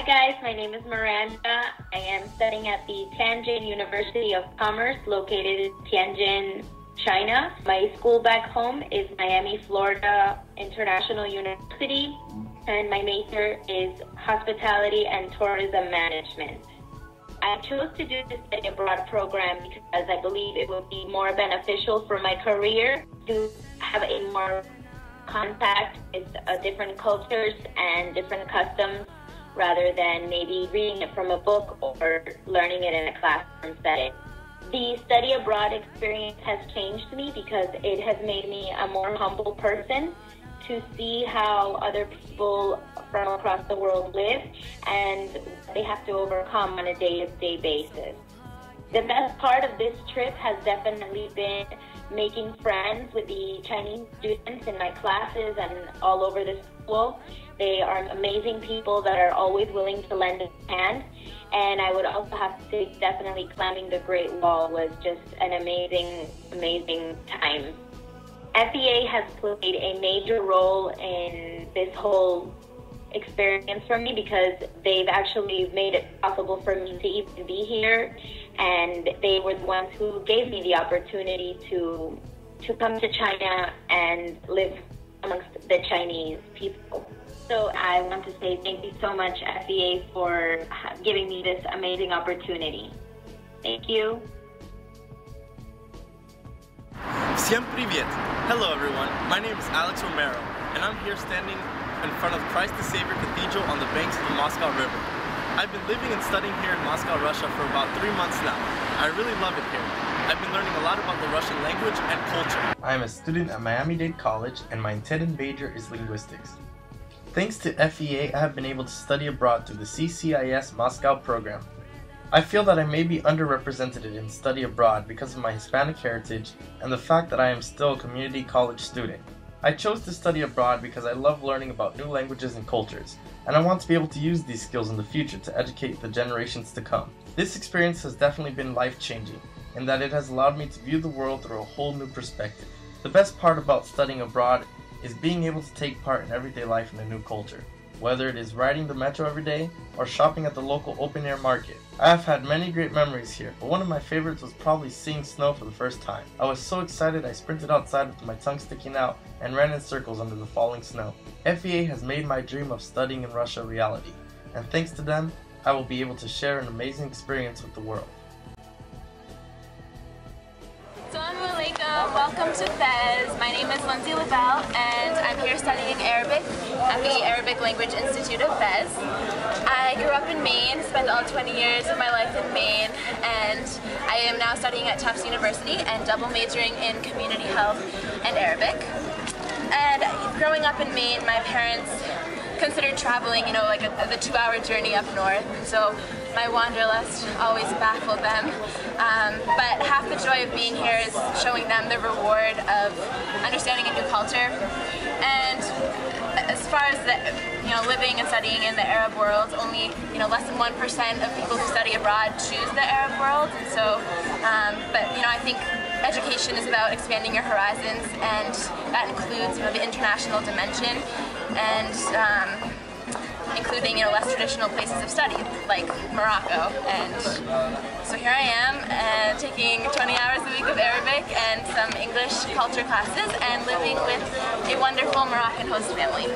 Hi guys, my name is Miranda. I am studying at the Tianjin University of Commerce located in Tianjin, China. My school back home is Miami, Florida International University, and my major is Hospitality and Tourism Management. I chose to do the study abroad program because I believe it would be more beneficial for my career to have a more contact with different cultures and different customs rather than maybe reading it from a book or learning it in a classroom setting. The study abroad experience has changed me because it has made me a more humble person to see how other people from across the world live and what they have to overcome on a day-to-day basis. The best part of this trip has definitely been making friends with the Chinese students in my classes and all over the school. They are amazing people that are always willing to lend a hand. And I would also have to say definitely climbing the Great Wall was just an amazing, amazing time. FEA has played a major role in this whole experience for me because they've actually made it possible for me to even be here, and they were the ones who gave me the opportunity to come to China and live amongst the Chinese people. So I want to say thank you so much, FEA, for giving me this amazing opportunity. Thank you. Всем привет! Hello everyone, my name is Alex Romero, and I'm here standing in front of Christ the Savior Cathedral on the banks of the Moscow River. I've been living and studying here in Moscow, Russia for about 3 months now. I really love it here. I've been learning a lot about the Russian language and culture. I am a student at Miami-Dade College, and my intended major is linguistics. Thanks to FEA, I have been able to study abroad through the CCIS Moscow program. I feel that I may be underrepresented in study abroad because of my Hispanic heritage and the fact that I am still a community college student. I chose to study abroad because I love learning about new languages and cultures, and I want to be able to use these skills in the future to educate the generations to come. This experience has definitely been life-changing, in that it has allowed me to view the world through a whole new perspective. The best part about studying abroad is being able to take part in everyday life in a new culture, whether it is riding the metro every day or shopping at the local open-air market. I have had many great memories here, but one of my favorites was probably seeing snow for the first time. I was so excited I sprinted outside with my tongue sticking out and ran in circles under the falling snow. FEA has made my dream of studying in Russia a reality, and thanks to them, I will be able to share an amazing experience with the world. Assalamu alaikum, welcome to FEZ. My name is Lindsay Lavelle and I'm here studying Arabic at the Arabic Language Institute of FEZ. I grew up in Maine, spent all 20 years of my life in Maine, and I am now studying at Tufts University and double majoring in community health and Arabic. And growing up in Maine, my parents considered traveling, like the 2-hour journey up north, and so my wanderlust always baffled them. But half the joy of being here is showing them the reward of understanding a new culture. And as far as living and studying in the Arab world, only less than 1% of people who study abroad choose the Arab world. And so, but I think education is about expanding your horizons, and that includes the international dimension and including less traditional places of study like Morocco. And so here I am taking 20 hours a week of Arabic and some English culture classes and living with a wonderful Moroccan host family.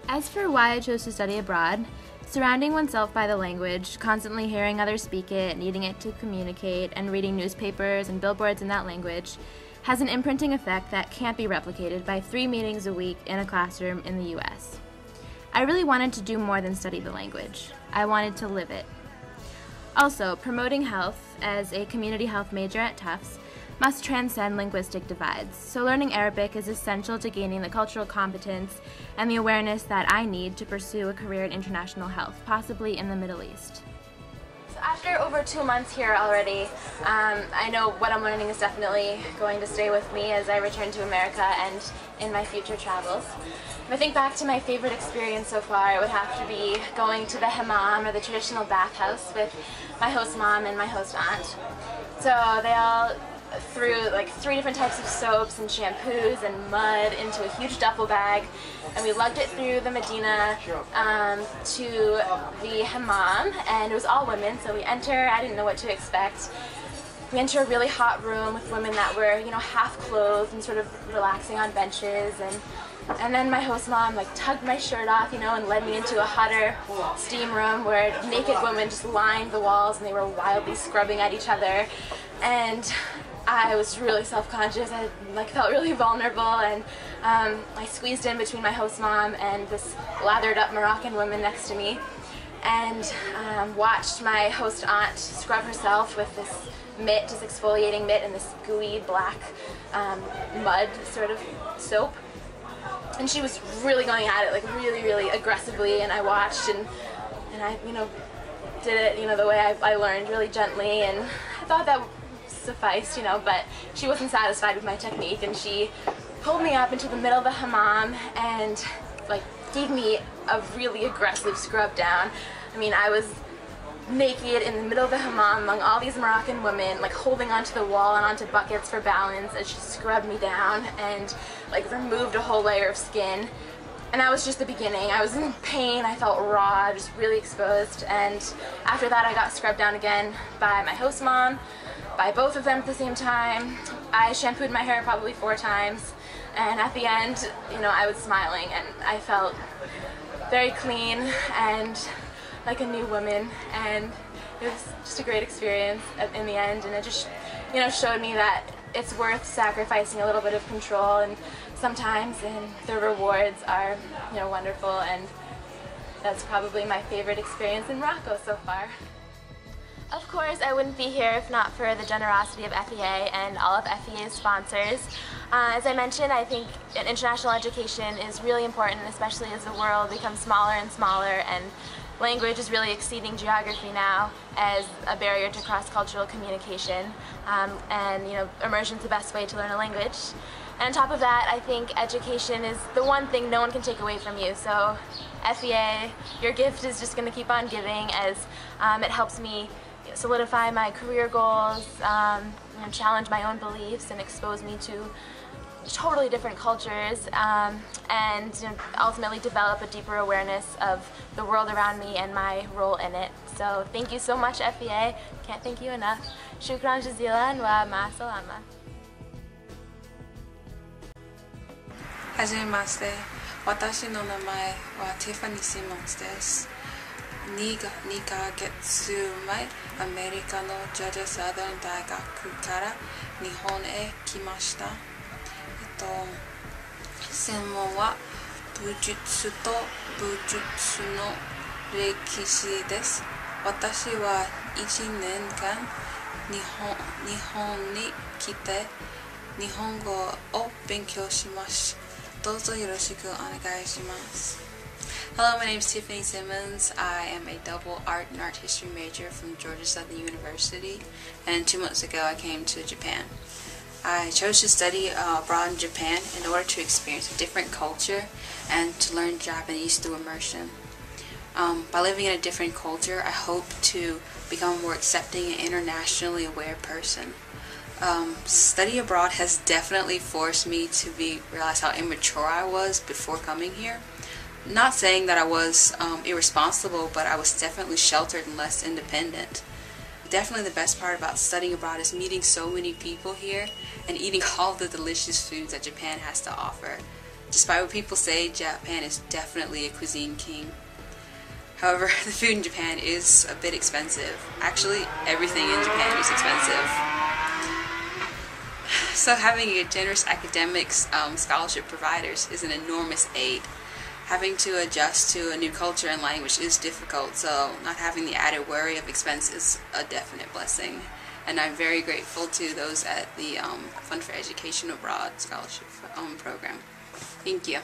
As for why I chose to study abroad, surrounding oneself by the language, constantly hearing others speak it, needing it to communicate, and reading newspapers and billboards in that language has an imprinting effect that can't be replicated by 3 meetings a week in a classroom in the US. I really wanted to do more than study the language. I wanted to live it. Also, promoting health as a community health major at Tufts must transcend linguistic divides, so learning Arabic is essential to gaining the cultural competence and the awareness that I need to pursue a career in international health, possibly in the Middle East. So after over 2 months here already, I know what I'm learning is definitely going to stay with me as I return to America and in my future travels. If I think back to my favorite experience so far, it would have to be going to the hammam, or the traditional bathhouse, with my host mom and my host aunt. So they all threw like 3 different types of soaps and shampoos and mud into a huge duffel bag, and we lugged it through the Medina to the hammam, and it was all women, so we enter. I didn't know what to expect. We enter a really hot room with women that were, you know, half clothed and sort of relaxing on benches, and then my host mom like tugged my shirt off, you know, and led me into a hotter steam room where naked women just lined the walls and they were wildly scrubbing at each other. And I was really self-conscious. I like felt really vulnerable, and I squeezed in between my host mom and this lathered up Moroccan woman next to me, and watched my host aunt scrub herself with this mitt, this exfoliating mitt, and this gooey black mud sort of soap. And she was really going at it, like really aggressively, and I watched, and I, you know, did it, you know, the way I learned, really gently, and I thought that sufficed, you know, but she wasn't satisfied with my technique, and she pulled me up into the middle of the hammam and like gave me a really aggressive scrub down. I mean, I was naked in the middle of the hammam among all these Moroccan women, like holding onto the wall and onto buckets for balance, as she scrubbed me down and like removed a whole layer of skin. And that was just the beginning. I was in pain, I felt raw, just really exposed, and after that I got scrubbed down again by my host mom, by both of them at the same time. I shampooed my hair probably 4 times, and at the end, you know, I was smiling and I felt very clean and like a new woman, and it was just a great experience in the end, and it just, you know, showed me that it's worth sacrificing a little bit of control, and sometimes, and the rewards are, you know, wonderful, and that's probably my favorite experience in Morocco so far. Of course, I wouldn't be here if not for the generosity of FEA and all of FEA's sponsors. As I mentioned, I think international education is really important, especially as the world becomes smaller and smaller, and language is really exceeding geography now as a barrier to cross-cultural communication, and you know, immersion is the best way to learn a language. And on top of that, I think education is the one thing no one can take away from you. So FEA, your gift is just going to keep on giving, as it helps me solidify my career goals, and challenge my own beliefs, and expose me to totally different cultures, and you know, ultimately develop a deeper awareness of the world around me and my role in it. So thank you so much, FEA. Can't thank you enough. Shukran jazilan wa ma salama. はじめまして。私の名前はティファニー・シモンズです。2ヶ月前、アメリカのジョージア・サザン大学から日本へ来ました。専門は武術と武術の歴史です。私は1年間日本に来て日本語を勉強します。どうぞよろしくお願いします。Hello, my name is Tiffany Simmons. I am a double art and art history major from Georgia Southern University, and 2 months ago I came to Japan. I chose to study abroad in Japan in order to experience a different culture and to learn Japanese through immersion. By living in a different culture, I hope to become a more accepting and internationally aware person. Study abroad has definitely forced me to realize how immature I was before coming here. Not saying that I was irresponsible, but I was definitely sheltered and less independent. Definitely the best part about studying abroad is meeting so many people here and eating all the delicious foods that Japan has to offer. Despite what people say, Japan is definitely a cuisine king. However, the food in Japan is a bit expensive. Actually, everything in Japan is expensive. So having a generous academics scholarship providers is an enormous aid. Having to adjust to a new culture and language is difficult, so not having the added worry of expense is a definite blessing. And I'm very grateful to those at the Fund for Education Abroad Scholarship program. Thank you.